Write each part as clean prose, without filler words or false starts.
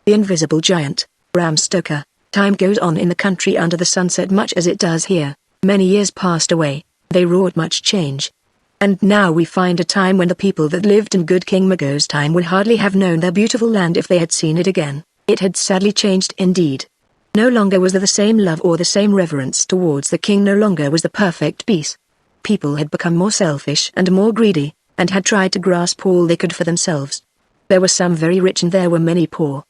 The invisible giant, Bram Stoker. Time goes on in the country under the sunset much as it does here. Many years passed away, they wrought much change. And now we find a time when the people that lived in good King Mago's time would hardly have known their beautiful land if they had seen it again. It had sadly changed indeed. No longer was there the same love or the same reverence towards the king, no longer was the perfect peace. People had become more selfish and more greedy, and had tried to grasp all they could for themselves. There were some very rich and there were many poor.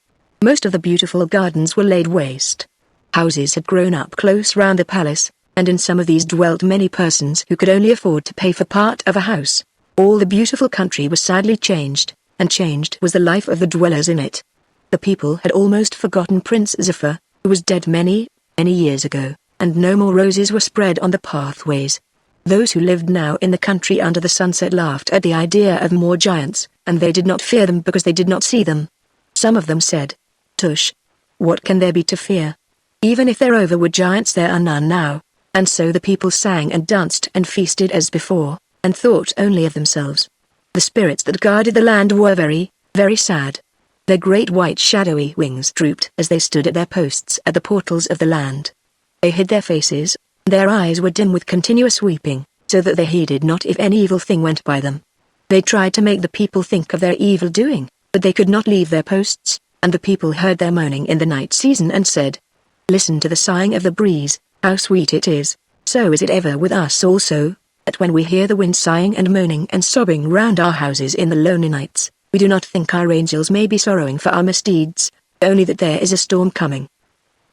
Most of the beautiful gardens were laid waste. Houses had grown up close round the palace, and in some of these dwelt many persons who could only afford to pay for part of a house. All the beautiful country was sadly changed, and changed was the life of the dwellers in it. The people had almost forgotten Prince Zephyr, who was dead many years ago, and no more roses were spread on the pathways. Those who lived now in the country under the sunset laughed at the idea of more giants, and they did not fear them because they did not see them. Some of them said, "Tush! What can there be to fear? Even if there ever were giants, there are none now." And so the people sang and danced and feasted as before, and thought only of themselves. The spirits that guarded the land were very, very sad. Their great white shadowy wings drooped as they stood at their posts at the portals of the land. They hid their faces, and their eyes were dim with continuous weeping, so that they heeded not if any evil thing went by them. They tried to make the people think of their evil doing, but they could not leave their posts, and the people heard their moaning in the night season and said, "Listen to the sighing of the breeze, how sweet it is, so is it ever with us also, that when we hear the wind sighing and moaning and sobbing round our houses in the lonely nights, we do not think our angels may be sorrowing for our misdeeds, only that there is a storm coming."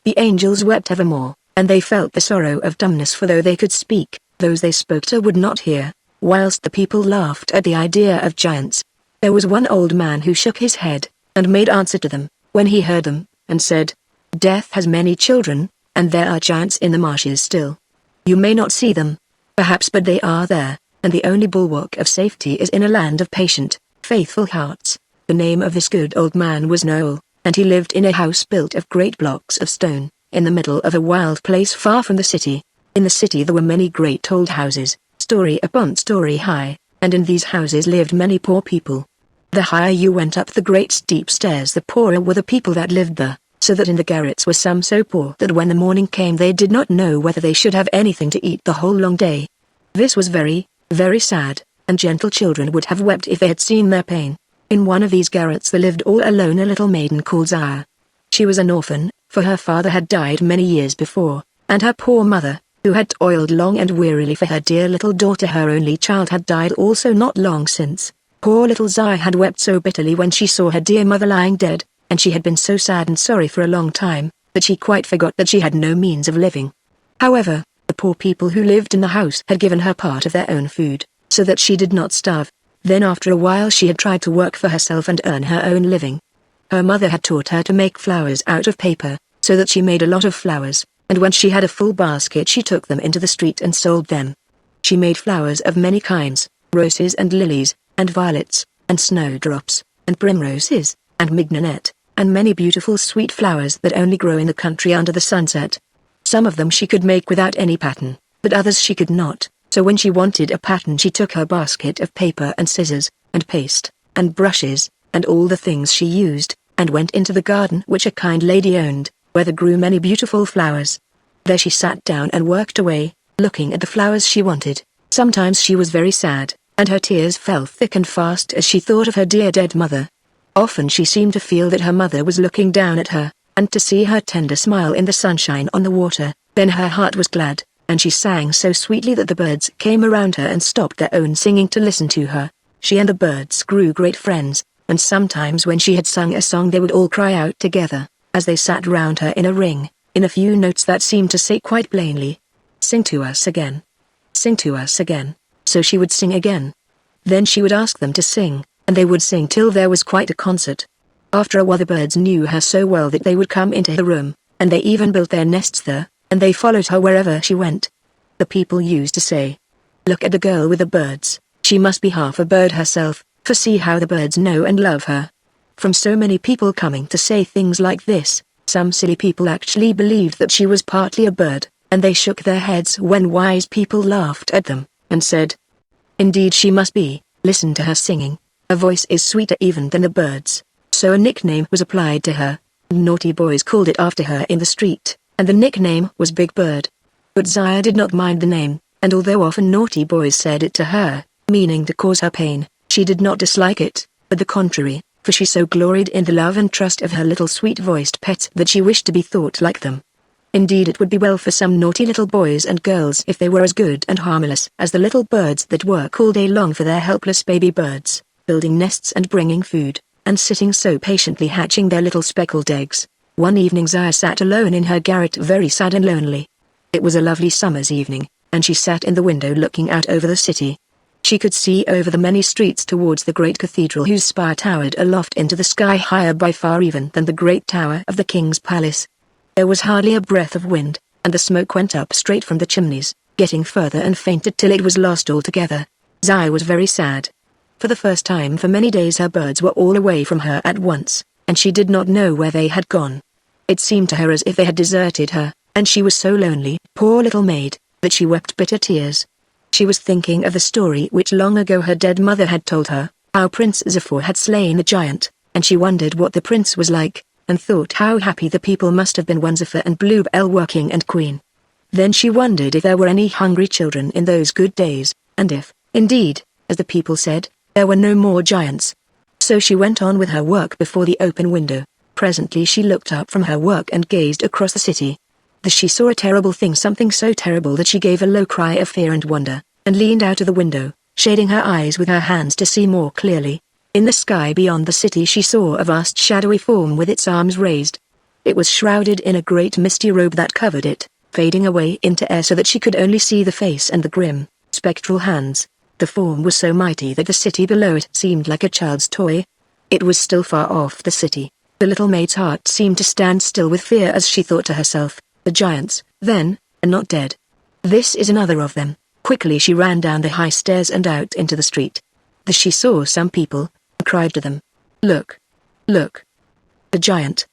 The angels wept evermore, and they felt the sorrow of dumbness, for though they could speak, those they spoke to would not hear, whilst the people laughed at the idea of giants. There was one old man who shook his head, and made answer to them, when he heard them, and said, "Death has many children, and there are giants in the marshes still. You may not see them, perhaps, but they are there, and the only bulwark of safety is in a land of patient, faithful hearts." The name of this good old man was Noel, and he lived in a house built of great blocks of stone, in the middle of a wild place far from the city. In the city there were many great old houses, story upon story high, and in these houses lived many poor people. The higher you went up the great steep stairs, the poorer were the people that lived there, so that in the garrets were some so poor that when the morning came they did not know whether they should have anything to eat the whole long day. This was very, very sad, and gentle children would have wept if they had seen their pain. In one of these garrets there lived all alone a little maiden called Zaya. She was an orphan, for her father had died many years before, and her poor mother, who had toiled long and wearily for her dear little daughter, her only child, had died also not long since. Poor little Zaya had wept so bitterly when she saw her dear mother lying dead, and she had been so sad and sorry for a long time, that she quite forgot that she had no means of living. However, the poor people who lived in the house had given her part of their own food, so that she did not starve. Then after a while she had tried to work for herself and earn her own living. Her mother had taught her to make flowers out of paper, so that she made a lot of flowers, and when she had a full basket she took them into the street and sold them. She made flowers of many kinds, roses and lilies, and violets, and snowdrops, and primroses, and mignonette, and many beautiful sweet flowers that only grow in the country under the sunset. Some of them she could make without any pattern, but others she could not, so when she wanted a pattern she took her basket of paper and scissors, and paste, and brushes, and all the things she used, and went into the garden which a kind lady owned, where there grew many beautiful flowers. There she sat down and worked away, looking at the flowers she wanted. Sometimes she was very sad, and her tears fell thick and fast as she thought of her dear dead mother. Often she seemed to feel that her mother was looking down at her, and to see her tender smile in the sunshine on the water. Then her heart was glad, and she sang so sweetly that the birds came around her and stopped their own singing to listen to her. She and the birds grew great friends, and sometimes when she had sung a song they would all cry out together, as they sat round her in a ring, in a few notes that seemed to say quite plainly, "Sing to us again. Sing to us again." So she would sing again. Then she would ask them to sing, and they would sing till there was quite a concert. After a while the birds knew her so well that they would come into the room, and they even built their nests there, and they followed her wherever she went. The people used to say, "Look at the girl with the birds, she must be half a bird herself, for see how the birds know and love her." From so many people coming to say things like this, some silly people actually believed that she was partly a bird, and they shook their heads when wise people laughed at them, and said, "Indeed she must be, listen to her singing, her voice is sweeter even than the birds." So a nickname was applied to her, Naughty boys called it after her in the street, and the nickname was Big Bird. But Zaya did not mind the name, and although often naughty boys said it to her, meaning to cause her pain, she did not dislike it, but the contrary, for she so gloried in the love and trust of her little sweet-voiced pets that she wished to be thought like them. Indeed, it would be well for some naughty little boys and girls if they were as good and harmless as the little birds that work all day long for their helpless baby birds, building nests and bringing food, and sitting so patiently hatching their little speckled eggs. One evening Zaya sat alone in her garret, very sad and lonely. It was a lovely summer's evening, and she sat in the window looking out over the city. She could see over the many streets towards the great cathedral whose spire towered aloft into the sky, higher by far even than the great tower of the king's palace. There was hardly a breath of wind, and the smoke went up straight from the chimneys, getting further and fainter till it was lost altogether. Zaya was very sad. For the first time for many days her birds were all away from her at once, and she did not know where they had gone. It seemed to her as if they had deserted her, and she was so lonely, poor little maid, that she wept bitter tears. She was thinking of the story which long ago her dead mother had told her, how Prince Zephyr had slain the giant, and she wondered what the prince was like, and thought how happy the people must have been when Zephyr and Bluebell were king and queen. Then she wondered if there were any hungry children in those good days, and if, indeed, as the people said, there were no more giants. So she went on with her work before the open window. Presently she looked up from her work and gazed across the city. She saw a terrible thing, something so terrible that she gave a low cry of fear and wonder, and leaned out of the window, shading her eyes with her hands to see more clearly. In the sky beyond the city she saw a vast shadowy form with its arms raised. It was shrouded in a great misty robe that covered it, fading away into air so that she could only see the face and the grim, spectral hands. The form was so mighty that the city below it seemed like a child's toy. It was still far off the city. The little maid's heart seemed to stand still with fear as she thought to herself, the giants, then, are not dead. This is another of them. Quickly she ran down the high stairs and out into the street. She saw some people, and cried to them, "Look! Look! The giant!"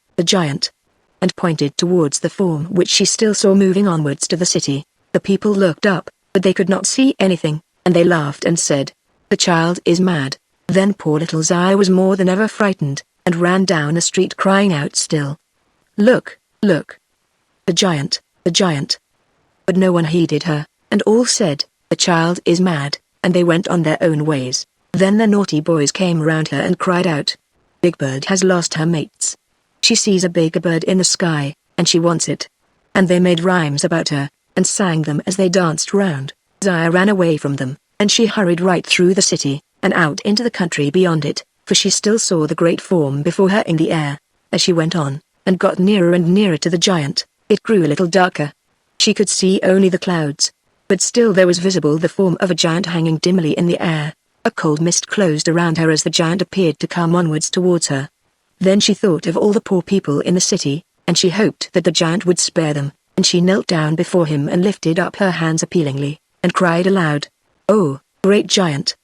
and pointed towards the form which she still saw moving onwards to the city. The people looked up, but they could not see anything, and they laughed and said, "The child is mad." Then poor little Zaya was more than ever frightened, and ran down the street crying out still, "Look! Look! The giant! The giant!" But no one heeded her, and all said, "The child is mad," and they went on their own ways. Then the naughty boys came round her and cried out, "Big Bird has lost her mates. She sees a bigger bird in the sky, and she wants it." And they made rhymes about her, and sang them as they danced round. Zaya ran away from them, and she hurried right through the city, and out into the country beyond it, for she still saw the great form before her in the air. As she went on, and got nearer and nearer to the giant, it grew a little darker. She could see only the clouds, but still there was visible the form of a giant hanging dimly in the air. A cold mist closed around her as the giant appeared to come onwards towards her. Then she thought of all the poor people in the city, and she hoped that the giant would spare them, and she knelt down before him and lifted up her hands appealingly, and cried aloud, "Oh, great giant!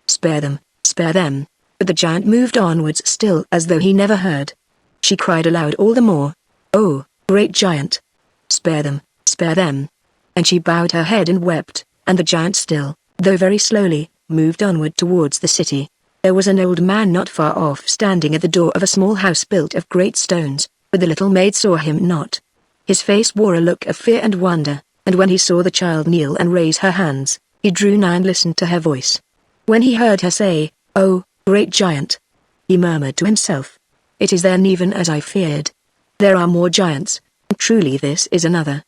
Spare them, spare them!" But the giant moved onwards still as though he never heard. She cried aloud all the more, "Oh, great giant! Spare them, spare them!" And she bowed her head and wept, and the giant still, though very slowly, moved onward towards the city. There was an old man not far off standing at the door of a small house built of great stones, but the little maid saw him not. His face wore a look of fear and wonder, and when he saw the child kneel and raise her hands, he drew nigh and listened to her voice. When he heard her say, "Oh, great giant," he murmured to himself, "It is then even as I feared. There are more giants, and truly this is another."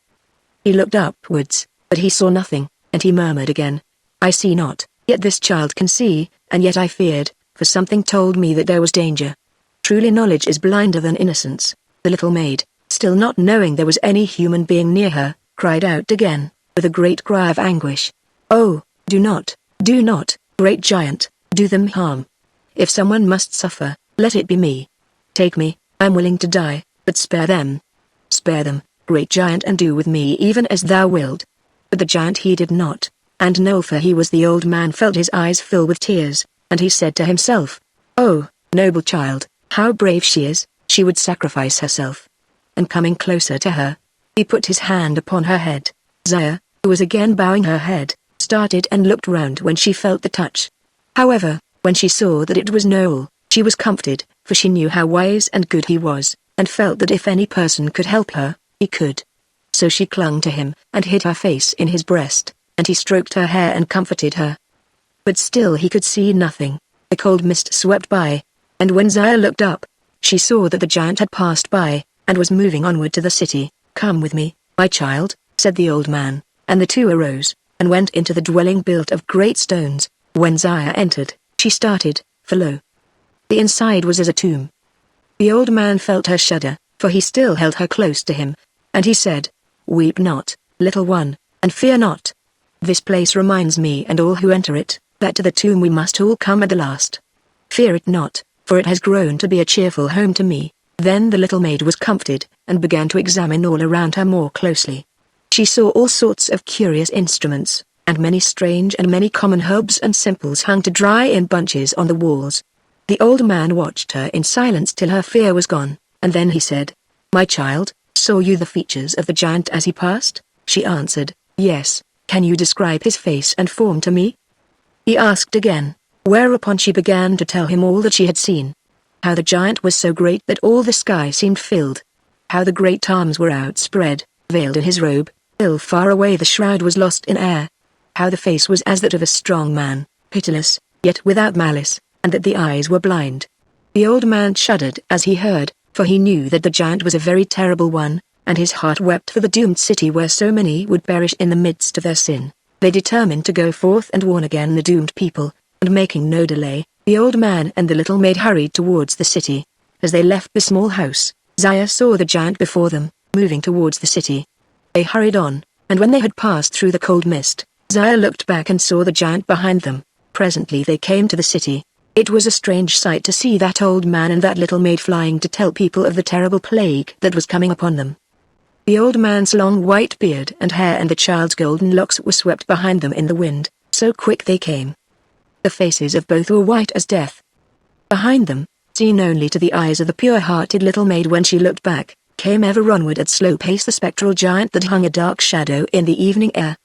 He looked upwards, but he saw nothing, and he murmured again, "I see not, yet this child can see, and yet I feared, for something told me that there was danger. Truly knowledge is blinder than innocence." The little maid, still not knowing there was any human being near her, cried out again, with a great cry of anguish, "Oh, do not, great giant, do them harm. If someone must suffer, let it be me. Take me, I'm willing to die, but spare them. Spare them, great giant, and do with me even as thou wilt." But the giant heeded not, and no, for he was the old man, felt his eyes fill with tears, and he said to himself, "Oh, noble child, how brave she is, she would sacrifice herself." And coming closer to her, he put his hand upon her head. Zaya, who was again bowing her head, started and looked round when she felt the touch. However, when she saw that it was Noel, she was comforted, for she knew how wise and good he was, and felt that if any person could help her, he could. So she clung to him, and hid her face in his breast, and he stroked her hair and comforted her. But still he could see nothing. A cold mist swept by, and when Zaya looked up, she saw that the giant had passed by, and was moving onward to the city. "Come with me, my child," said the old man, and the two arose, and went into the dwelling built of great stones. When Zaya entered, she started, for lo! The inside was as a tomb. The old man felt her shudder, for he still held her close to him, and he said, "Weep not, little one, and fear not. This place reminds me and all who enter it, that to the tomb we must all come at the last. Fear it not, for it has grown to be a cheerful home to me." Then the little maid was comforted, and began to examine all around her more closely. She saw all sorts of curious instruments, and many strange and many common herbs and simples hung to dry in bunches on the walls. The old man watched her in silence till her fear was gone, and then he said, "My child, saw you the features of the giant as he passed?" She answered, "Yes. Can you describe his face and form to me?" He asked again, whereupon she began to tell him all that she had seen. How the giant was so great that all the sky seemed filled. How the great arms were outspread, veiled in his robe, till far away the shroud was lost in air. How the face was as that of a strong man, pitiless, yet without malice, and that the eyes were blind. The old man shuddered as he heard, for he knew that the giant was a very terrible one, and his heart wept for the doomed city where so many would perish in the midst of their sin. They determined to go forth and warn again the doomed people, and making no delay, the old man and the little maid hurried towards the city. As they left the small house, Zaya saw the giant before them, moving towards the city. They hurried on, and when they had passed through the cold mist, Zaya looked back and saw the giant behind them. Presently they came to the city. It was a strange sight to see that old man and that little maid flying to tell people of the terrible plague that was coming upon them. The old man's long white beard and hair and the child's golden locks were swept behind them in the wind, so quick they came. The faces of both were white as death. Behind them, seen only to the eyes of the pure-hearted little maid when she looked back, came ever onward at slow pace the spectral giant that hung a dark shadow in the evening air.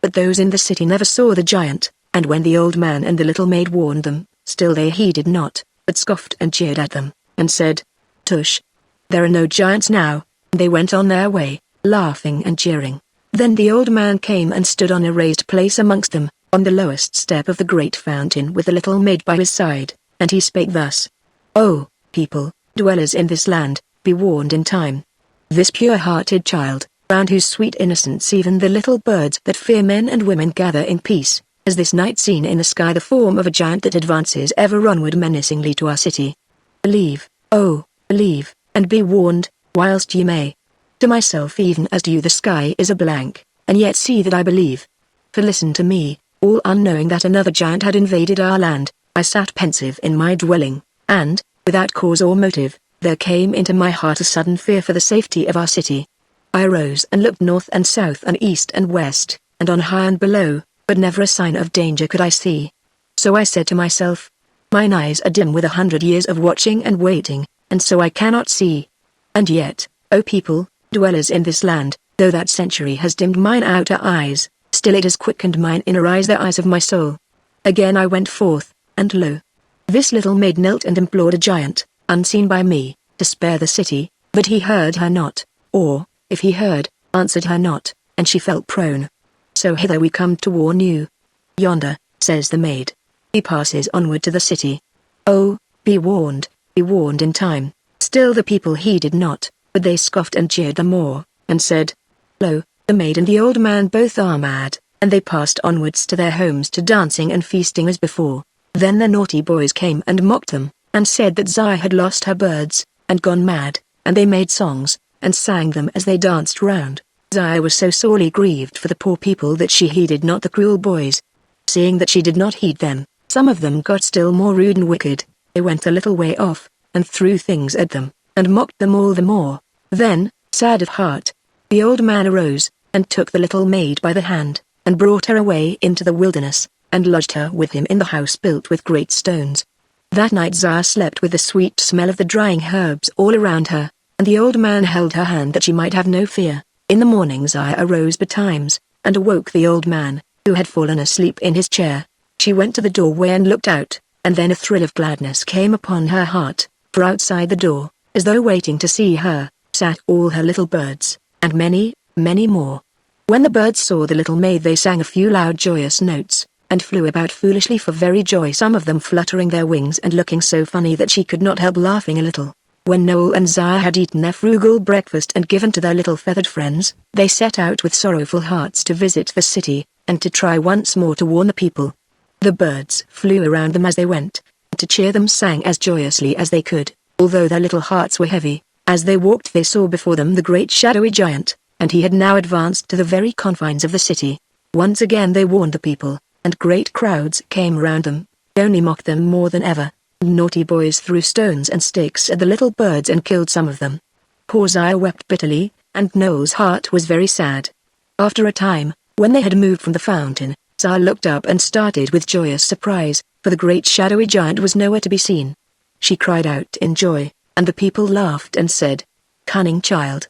But those in the city never saw the giant, and when the old man and the little maid warned them, still they heeded not, but scoffed and jeered at them, and said, "Tush! There are no giants now," and they went on their way, laughing and jeering. Then the old man came and stood on a raised place amongst them, on the lowest step of the great fountain with the little maid by his side, and he spake thus, "O, people, dwellers in this land, be warned in time. This pure-hearted child, round whose sweet innocence even the little birds that fear men and women gather in peace, has this night seen in the sky the form of a giant that advances ever onward menacingly to our city. Believe, oh, believe, and be warned, whilst ye may. To myself even as to you the sky is a blank, and yet see that I believe. For listen to me, all unknowing that another giant had invaded our land, I sat pensive in my dwelling, and, without cause or motive, there came into my heart a sudden fear for the safety of our city. I arose and looked north and south and east and west, and on high and below, but never a sign of danger could I see. So I said to myself, mine eyes are dim with 100 years of watching and waiting, and so I cannot see. And yet, O people, dwellers in this land, though that century has dimmed mine outer eyes, still it has quickened mine inner eyes, the eyes of my soul. Again I went forth, and lo! This little maid knelt and implored a giant, unseen by me, to spare the city, but he heard her not, or, if he heard, answered her not, and she fell prone. So hither we come to warn you. Yonder, says the maid. He passes onward to the city. Oh, be warned in time. Still the people heeded not, but they scoffed and jeered the more, and said, Lo, the maid and the old man both are mad, and they passed onwards to their homes to dancing and feasting as before. Then the naughty boys came and mocked them, and said that Zaya had lost her birds, and gone mad, and they made songs, and sang them as they danced round. Zaya was so sorely grieved for the poor people that she heeded not the cruel boys. Seeing that she did not heed them, some of them got still more rude and wicked. They went a little way off, and threw things at them, and mocked them all the more. Then, sad of heart, the old man arose, and took the little maid by the hand, and brought her away into the wilderness, and lodged her with him in the house built with great stones. That night Zaya slept with the sweet smell of the drying herbs all around her, and the old man held her hand that she might have no fear. In the morning Zaya arose betimes, and awoke the old man, who had fallen asleep in his chair. She went to the doorway and looked out, and then a thrill of gladness came upon her heart, for outside the door, as though waiting to see her, sat all her little birds, and many, many more. When the birds saw the little maid they sang a few loud joyous notes, and flew about foolishly for very joy, some of them fluttering their wings and looking so funny that she could not help laughing a little. When Noel and Zaya had eaten their frugal breakfast and given to their little feathered friends, they set out with sorrowful hearts to visit the city, and to try once more to warn the people. The birds flew around them as they went, and to cheer them sang as joyously as they could, although their little hearts were heavy. As they walked they saw before them the great shadowy giant, and he had now advanced to the very confines of the city. Once again they warned the people, and great crowds came round them, only mocked them more than ever. Naughty boys threw stones and sticks at the little birds and killed some of them. Poor Zaya wept bitterly, and Noel's heart was very sad. After a time, when they had moved from the fountain, Zaya looked up and started with joyous surprise, for the great shadowy giant was nowhere to be seen. She cried out in joy, and the people laughed and said, "Cunning child.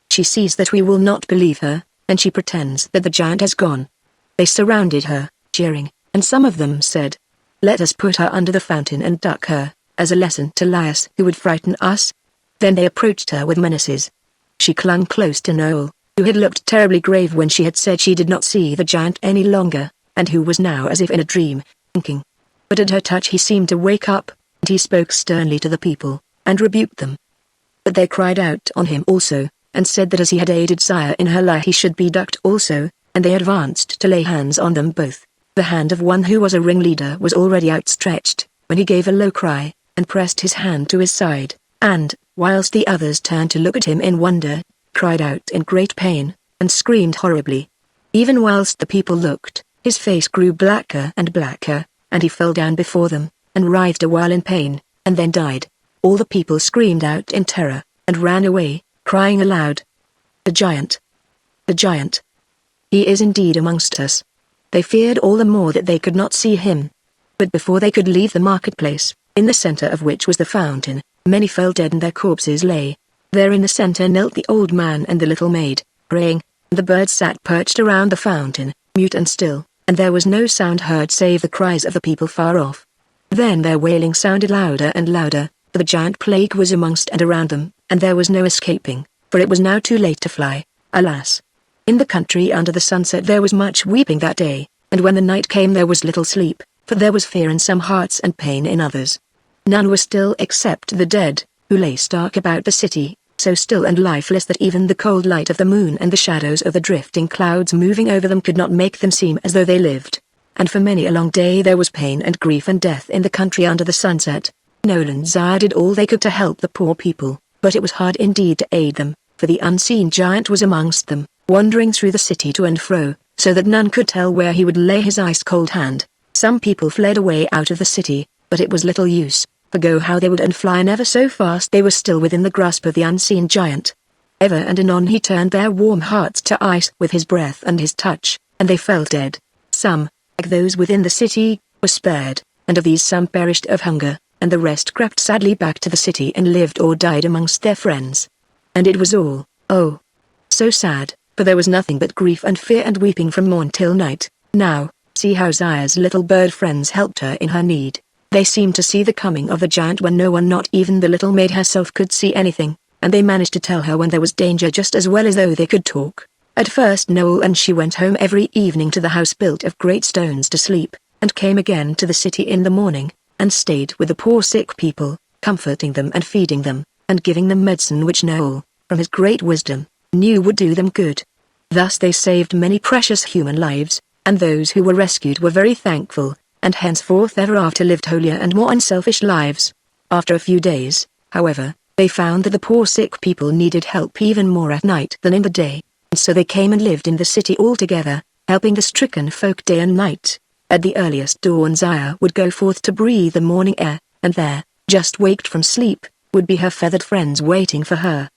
She sees that we will not believe her, and she pretends that the giant has gone." They surrounded her, cheering, and some of them said, "Let us put her under the fountain and duck her, as a lesson to liars who would frighten us." Then they approached her with menaces. She clung close to Noel, who had looked terribly grave when she had said she did not see the giant any longer, and who was now as if in a dream, thinking. But at her touch he seemed to wake up, and he spoke sternly to the people, and rebuked them. But they cried out on him also, and said that as he had aided Zaya in her lie he should be ducked also, and they advanced to lay hands on them both. The hand of one who was a ringleader was already outstretched, when he gave a low cry, and pressed his hand to his side, and, whilst the others turned to look at him in wonder, cried out in great pain, and screamed horribly. Even whilst the people looked, his face grew blacker and blacker, and he fell down before them, and writhed a while in pain, and then died. All the people screamed out in terror, and ran away, crying aloud, "The giant! The giant! He is indeed amongst us." They feared all the more that they could not see him. But before they could leave the marketplace, in the center of which was the fountain, many fell dead and their corpses lay. There in the center knelt the old man and the little maid, praying, and the birds sat perched around the fountain, mute and still, and there was no sound heard save the cries of the people far off. Then their wailing sounded louder and louder, for the giant plague was amongst and around them, and there was no escaping, for it was now too late to fly, alas. In the country under the sunset there was much weeping that day, and when the night came there was little sleep, for there was fear in some hearts and pain in others. None were still except the dead, who lay stark about the city, so still and lifeless that even the cold light of the moon and the shadows of the drifting clouds moving over them could not make them seem as though they lived. And for many a long day there was pain and grief and death in the country under the sunset. Noel and Zaya did all they could to help the poor people, but it was hard indeed to aid them, for the unseen giant was amongst them, wandering through the city to and fro, so that none could tell where he would lay his ice-cold hand. Some people fled away out of the city, but it was little use, for go how they would and fly never so fast they were still within the grasp of the unseen giant. Ever and anon he turned their warm hearts to ice with his breath and his touch, and they fell dead. Some, like those within the city, were spared, and of these some perished of hunger, and the rest crept sadly back to the city and lived or died amongst their friends. And it was all, oh, so sad, for there was nothing but grief and fear and weeping from morn till night. Now, see how Zaya's little bird friends helped her in her need. They seemed to see the coming of the giant when no one, not even the little maid herself, could see anything, and they managed to tell her when there was danger just as well as though they could talk. At first Noel and she went home every evening to the house built of great stones to sleep, and came again to the city in the morning, and stayed with the poor sick people, comforting them and feeding them, and giving them medicine which Noel, from his great wisdom, knew would do them good. Thus they saved many precious human lives, and those who were rescued were very thankful, and henceforth ever after lived holier and more unselfish lives. After a few days, however, they found that the poor sick people needed help even more at night than in the day, and so they came and lived in the city all together, helping the stricken folk day and night. At the earliest dawn Zaya would go forth to breathe the morning air, and there, just waked from sleep, would be her feathered friends waiting for her.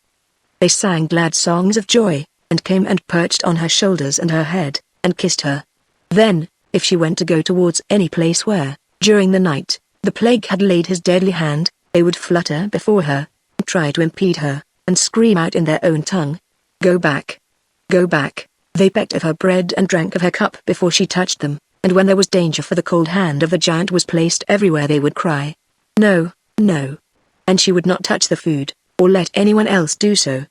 They sang glad songs of joy, and came and perched on her shoulders and her head, and kissed her. Then, if she went to go towards any place where, during the night, the plague had laid his deadly hand, they would flutter before her, and try to impede her, and scream out in their own tongue, "Go back! Go back!" They pecked of her bread and drank of her cup before she touched them, and when there was danger for the cold hand of the giant was placed everywhere they would cry, "No, no!" And she would not touch the food, or let anyone else do so.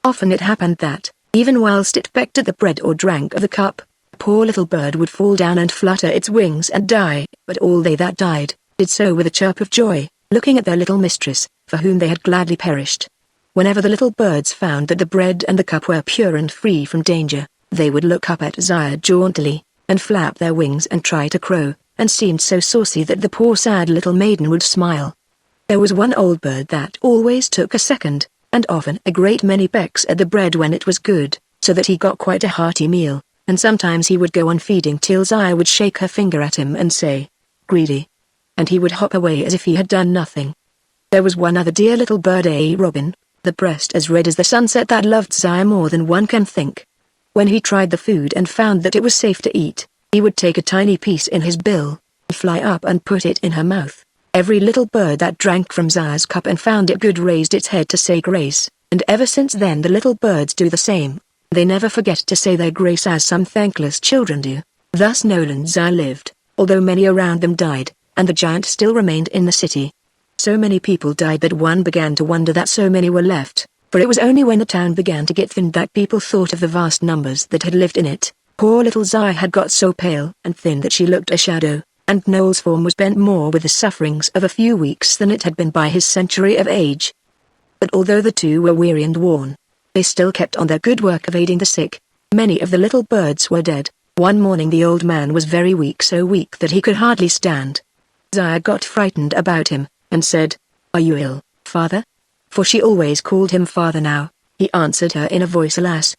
Often it happened that, even whilst it pecked at the bread or drank of the cup, a poor little bird would fall down and flutter its wings and die, but all they that died, did so with a chirp of joy, looking at their little mistress, for whom they had gladly perished. Whenever the little birds found that the bread and the cup were pure and free from danger, they would look up at Zaya jauntily, and flap their wings and try to crow, and seemed so saucy that the poor sad little maiden would smile. There was one old bird that always took a second, and often a great many pecks at the bread when it was good, so that he got quite a hearty meal, and sometimes he would go on feeding till Zaya would shake her finger at him and say, "Greedy," and he would hop away as if he had done nothing. There was one other dear little bird, a robin, the breast as red as the sunset, that loved Zaya more than one can think. When he tried the food and found that it was safe to eat, he would take a tiny piece in his bill, fly up and put it in her mouth. Every little bird that drank from Zaya's cup and found it good raised its head to say grace, and ever since then the little birds do the same. They never forget to say their grace as some thankless children do. Thus Noel and Zaya lived, although many around them died, and the giant still remained in the city. So many people died that one began to wonder that so many were left, for it was only when the town began to get thin that people thought of the vast numbers that had lived in it. Poor little Zaya had got so pale and thin that she looked a shadow, and Noel's form was bent more with the sufferings of a few weeks than it had been by his century of age. But although the two were weary and worn, they still kept on their good work of aiding the sick. Many of the little birds were dead. One morning the old man was very weak, so weak that he could hardly stand. Zaya got frightened about him, and said, "Are you ill, father?" For she always called him father now. He answered her in a voice, alas,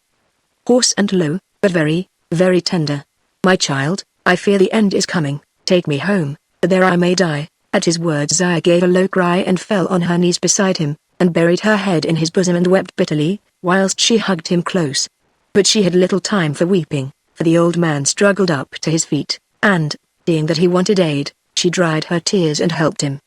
hoarse and low, but very, very tender. "My child, I fear the end is coming. Take me home, that there I may die." At his words Zaya gave a low cry and fell on her knees beside him, and buried her head in his bosom and wept bitterly, whilst she hugged him close. But she had little time for weeping, for the old man struggled up to his feet, and, seeing that he wanted aid, she dried her tears and helped him.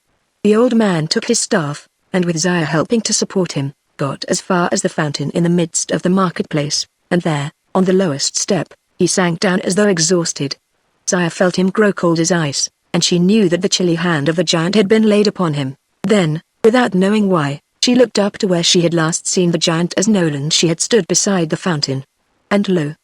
The old man took his staff, and with Zaya helping to support him, got as far as the fountain in the midst of the marketplace, and there, on the lowest step, he sank down as though exhausted. Zaya felt him grow cold as ice, and she knew that the chilly hand of the giant had been laid upon him. Then, without knowing why, she looked up to where she had last seen the giant as Noel and she had stood beside the fountain. And lo!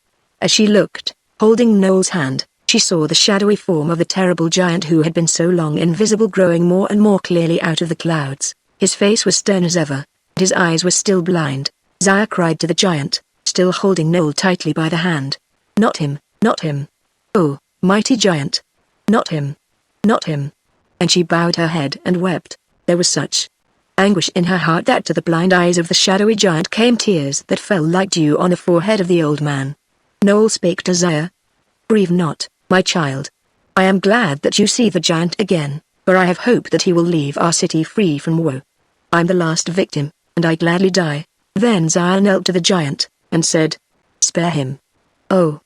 As she looked, holding Noel's hand, she saw the shadowy form of the terrible giant who had been so long invisible growing more and more clearly out of the clouds. His face was stern as ever, and his eyes were still blind. Zaya cried to the giant, still holding Noel tightly by the hand, "Not him, not him. Oh, mighty giant. Not him. Not him." And she bowed her head and wept. There was such anguish in her heart that to the blind eyes of the shadowy giant came tears that fell like dew on the forehead of the old man. Noel spake to Zaya, "Grieve not, my child. I am glad that you see the giant again, for I have hope that he will leave our city free from woe. I'm the last victim, and I gladly die." Then Zaya knelt to the giant, and said, "Spare him. Oh,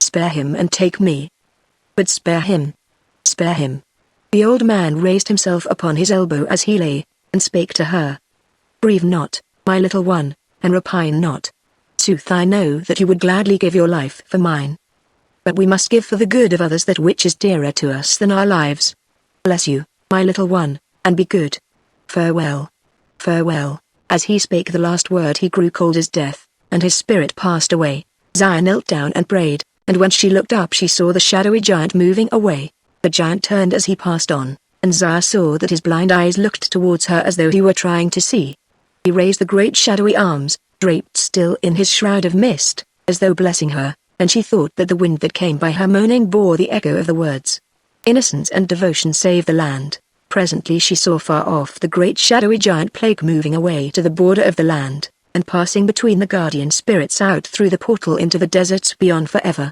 spare him and take me. But spare him. Spare him." The old man raised himself upon his elbow as he lay, and spake to her. "Grieve not, my little one, and repine not. Sooth I know that you would gladly give your life for mine. But we must give for the good of others that which is dearer to us than our lives. Bless you, my little one, and be good. Farewell. Farewell." As he spake the last word he grew cold as death, and his spirit passed away. Zaya knelt down and prayed, and when she looked up she saw the shadowy giant moving away. The giant turned as he passed on, and Zaya saw that his blind eyes looked towards her as though he were trying to see. He raised the great shadowy arms, draped still in his shroud of mist, as though blessing her, and she thought that the wind that came by her moaning bore the echo of the words, "Innocence and devotion save the land." Presently she saw far off the great shadowy giant plague moving away to the border of the land, and passing between the guardian spirits out through the portal into the deserts beyond forever.